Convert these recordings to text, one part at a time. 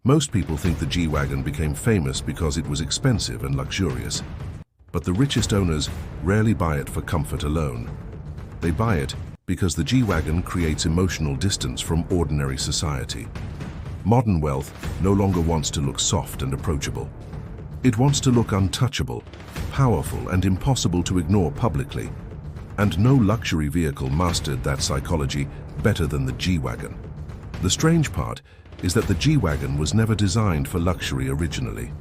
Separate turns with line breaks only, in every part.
Most people think the G-Wagon became famous because it was expensive and luxurious. But the richest owners rarely buy it for comfort alone. They buy it because the G-Wagon creates emotional distance from ordinary society. Modern wealth no longer wants to look soft and approachable. It wants to look untouchable, powerful, and impossible to ignore publicly. And no luxury vehicle mastered that psychology better than the G-Wagon. The strange part is that the G-Wagon was never designed for luxury originally.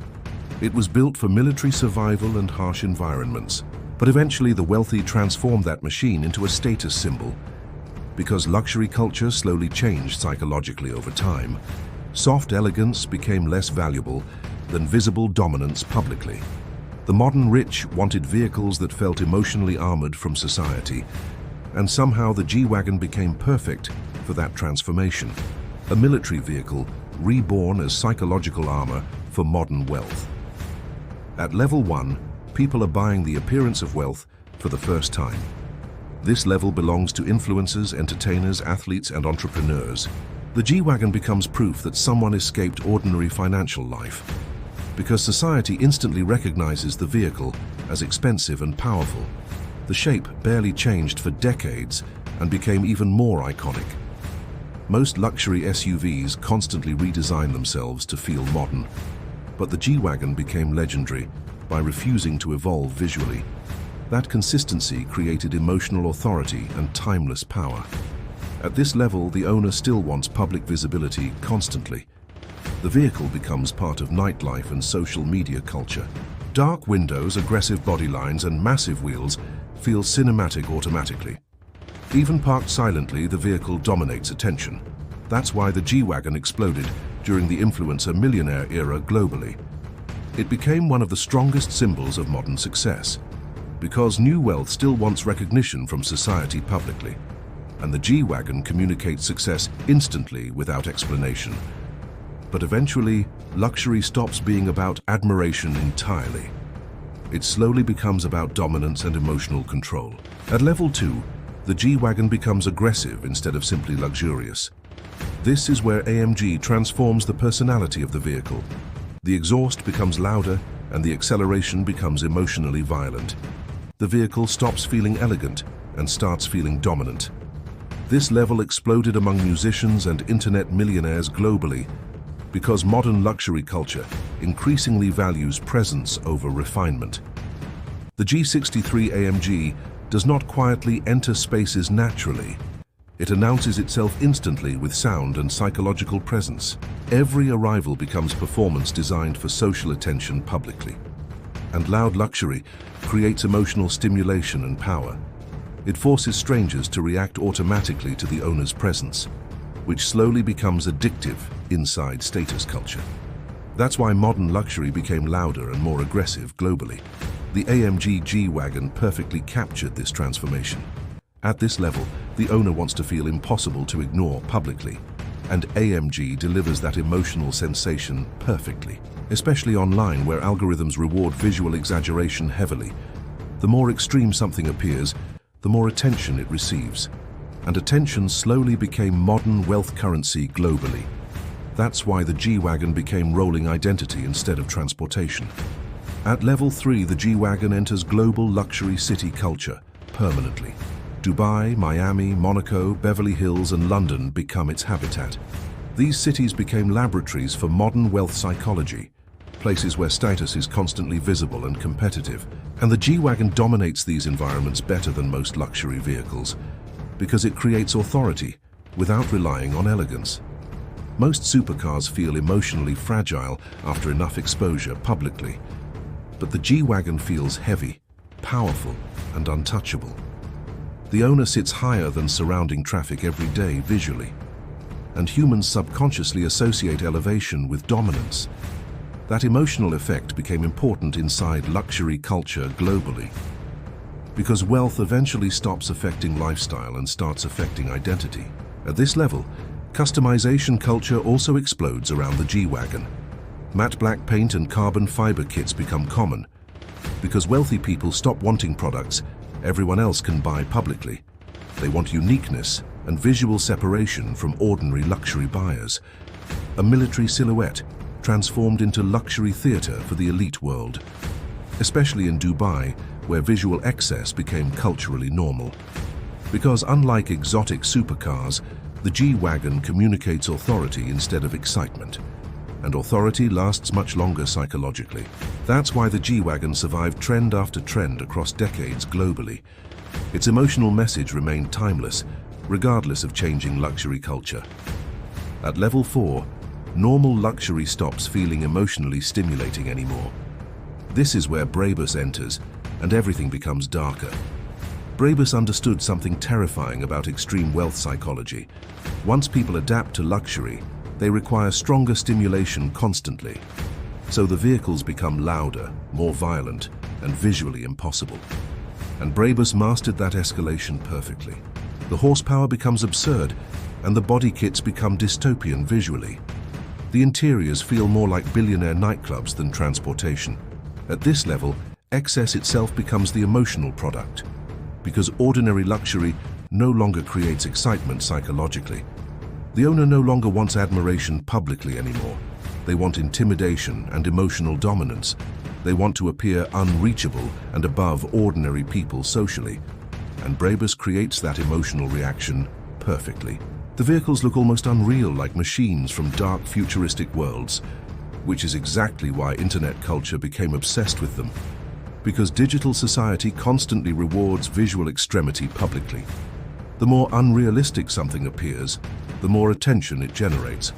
It was built for military survival and harsh environments, but eventually the wealthy transformed that machine into a status symbol. Because luxury culture slowly changed psychologically over time, soft elegance became less valuable than visible dominance publicly. The modern rich wanted vehicles that felt emotionally armored from society, and somehow the G-Wagon became perfect for that transformation. A military vehicle reborn as psychological armor for modern wealth. At level 1, people are buying the appearance of wealth for the first time. This level belongs to influencers, entertainers, athletes, and entrepreneurs. The G-Wagon becomes proof that someone escaped ordinary financial life, because society instantly recognizes the vehicle as expensive and powerful. The shape barely changed for decades and became even more iconic. Most luxury SUVs constantly redesign themselves to feel modern, but the G-Wagon became legendary by refusing to evolve visually. That consistency created emotional authority and timeless power. At this level, the owner still wants public visibility constantly. The vehicle becomes part of nightlife and social media culture. Dark windows, aggressive body lines, and massive wheels feel cinematic automatically. Even parked silently, the vehicle dominates attention. That's why the G-Wagon exploded during the influencer millionaire era globally. It became one of the strongest symbols of modern success, because new wealth still wants recognition from society publicly. And the G-Wagon communicates success instantly without explanation. But eventually, luxury stops being about admiration entirely. It slowly becomes about dominance and emotional control. At level 2, the G-Wagon becomes aggressive instead of simply luxurious. This is where AMG transforms the personality of the vehicle. The exhaust becomes louder and the acceleration becomes emotionally violent. The vehicle stops feeling elegant and starts feeling dominant. This level exploded among musicians and internet millionaires globally because modern luxury culture increasingly values presence over refinement. The G63 AMG does not quietly enter spaces naturally. It announces itself instantly with sound and psychological presence. Every arrival becomes performance designed for social attention publicly. And loud luxury creates emotional stimulation and power. It forces strangers to react automatically to the owner's presence, which slowly becomes addictive inside status culture. That's why modern luxury became louder and more aggressive globally. The AMG G-Wagon perfectly captured this transformation. At this level, the owner wants to feel impossible to ignore publicly, and AMG delivers that emotional sensation perfectly, especially online where algorithms reward visual exaggeration heavily. The more extreme something appears, the more attention it receives. And attention slowly became modern wealth currency globally. That's why the G-Wagon became rolling identity instead of transportation. At level 3, the G-Wagon enters global luxury city culture permanently. Dubai, Miami, Monaco, Beverly Hills, and London become its habitat. These cities became laboratories for modern wealth psychology, places where status is constantly visible and competitive. And the G-Wagon dominates these environments better than most luxury vehicles, because it creates authority without relying on elegance. Most supercars feel emotionally fragile after enough exposure publicly, but the G-Wagon feels heavy, powerful, and untouchable. The owner sits higher than surrounding traffic every day visually, and humans subconsciously associate elevation with dominance. That emotional effect became important inside luxury culture globally, because wealth eventually stops affecting lifestyle and starts affecting identity. At this level, customization culture also explodes around the G-Wagon. Matte black paint and carbon fiber kits become common, because wealthy people stop wanting products everyone else can buy publicly. They want uniqueness and visual separation from ordinary luxury buyers. a military silhouette transformed into luxury theater for the elite world, especially in Dubai, where visual excess became culturally normal. Because unlike exotic supercars, the G-Wagon communicates authority instead of excitement, and authority lasts much longer psychologically. That's why the G-Wagon survived trend after trend across decades globally. Its emotional message remained timeless, regardless of changing luxury culture. At level 4, normal luxury stops feeling emotionally stimulating anymore. This is where Brabus enters, and everything becomes darker. Brabus understood something terrifying about extreme wealth psychology. Once people adapt to luxury, they require stronger stimulation constantly. So the vehicles become louder, more violent, and visually impossible. And Brabus mastered that escalation perfectly. The horsepower becomes absurd, and the body kits become dystopian visually. The interiors feel more like billionaire nightclubs than transportation. At this level, excess itself becomes the emotional product, because ordinary luxury no longer creates excitement psychologically. The owner no longer wants admiration publicly anymore. They want intimidation and emotional dominance. They want to appear unreachable and above ordinary people socially. And Brabus creates that emotional reaction perfectly. The vehicles look almost unreal, like machines from dark futuristic worlds, which is exactly why internet culture became obsessed with them. Because digital society constantly rewards visual extremity publicly. The more unrealistic something appears, the more attention it generates.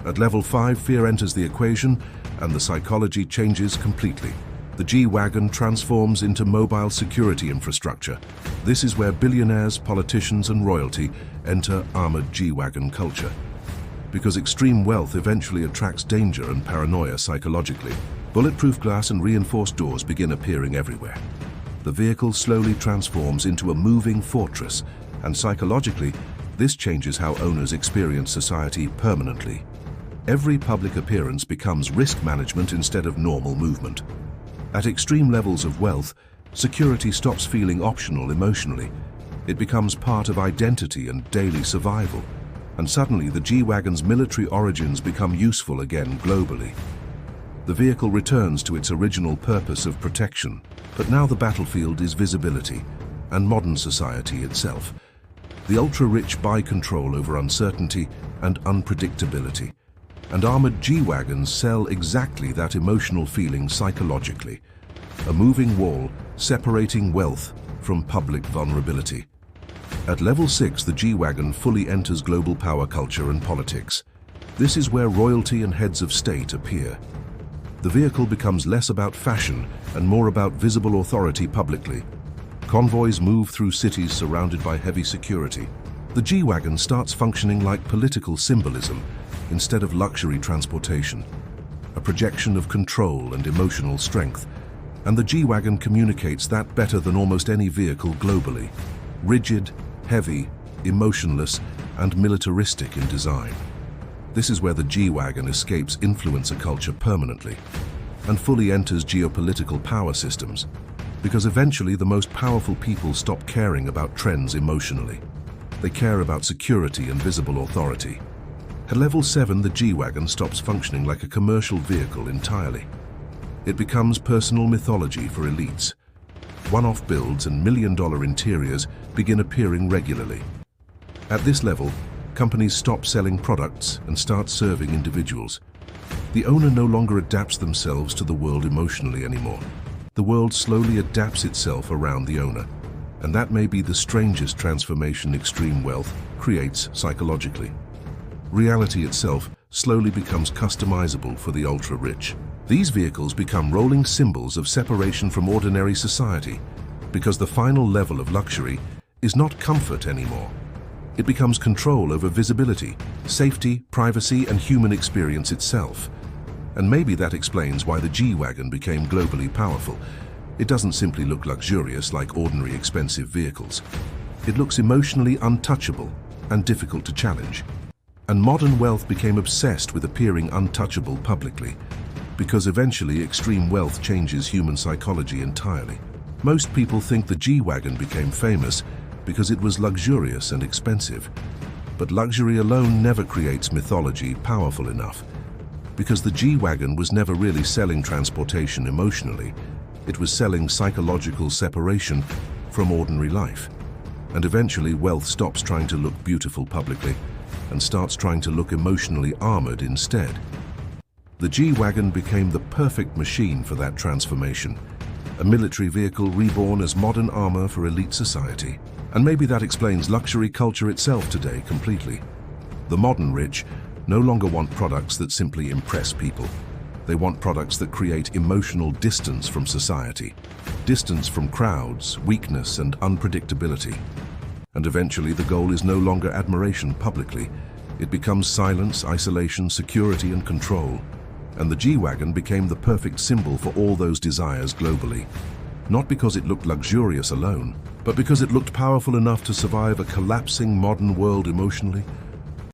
At level 5, fear enters the equation, and the psychology changes completely. The G-Wagon transforms into mobile security infrastructure. This is where billionaires, politicians, and royalty enter armored G-Wagon culture. Because extreme wealth eventually attracts danger and paranoia psychologically. Bulletproof glass and reinforced doors begin appearing everywhere. The vehicle slowly transforms into a moving fortress, and psychologically, this changes how owners experience society permanently. Every public appearance becomes risk management instead of normal movement. At extreme levels of wealth, security stops feeling optional emotionally. It becomes part of identity and daily survival. And suddenly, the G-Wagon's military origins become useful again globally. The vehicle returns to its original purpose of protection, but now the battlefield is visibility and modern society itself. The ultra-rich buy control over uncertainty and unpredictability, and armored G-Wagons sell exactly that emotional feeling psychologically. A moving wall separating wealth from public vulnerability. At level 6, the G-Wagon fully enters global power culture and politics. This is where royalty and heads of state appear. The vehicle becomes less about fashion and more about visible authority publicly. Convoys move through cities surrounded by heavy security. The G-Wagon starts functioning like political symbolism instead of luxury transportation, a projection of control and emotional strength. And the G-Wagon communicates that better than almost any vehicle globally. Rigid, heavy, emotionless, and militaristic in design. This is where the G-Wagon escapes influencer culture permanently and fully enters geopolitical power systems, because eventually the most powerful people stop caring about trends emotionally. They care about security and visible authority. At level 7, the G-Wagon stops functioning like a commercial vehicle entirely. It becomes personal mythology for elites. One-off builds and million-dollar interiors begin appearing regularly. At this level, companies stop selling products and start serving individuals. The owner no longer adapts themselves to the world emotionally anymore. The world slowly adapts itself around the owner, and that may be the strangest transformation extreme wealth creates psychologically. Reality itself slowly becomes customizable for the ultra-rich. These vehicles become rolling symbols of separation from ordinary society, because the final level of luxury is not comfort anymore. It becomes control over visibility, safety, privacy, and human experience itself. And maybe that explains why the G-Wagon became globally powerful. It doesn't simply look luxurious like ordinary expensive vehicles. It looks emotionally untouchable and difficult to challenge. And modern wealth became obsessed with appearing untouchable publicly, because eventually extreme wealth changes human psychology entirely. Most people think the G-Wagon became famous because it was luxurious and expensive. But luxury alone never creates mythology powerful enough, because the G-Wagon was never really selling transportation emotionally. It was selling psychological separation from ordinary life. And eventually, wealth stops trying to look beautiful publicly and starts trying to look emotionally armored instead. The G-Wagon became the perfect machine for that transformation, a military vehicle reborn as modern armor for elite society. And maybe that explains luxury culture itself today completely. The modern rich no longer want products that simply impress people. They want products that create emotional distance from society, distance from crowds, weakness, and unpredictability. And eventually, the goal is no longer admiration publicly. It becomes silence, isolation, security, and control. And the G-Wagon became the perfect symbol for all those desires globally. Not because it looked luxurious alone, but because it looked powerful enough to survive a collapsing modern world emotionally.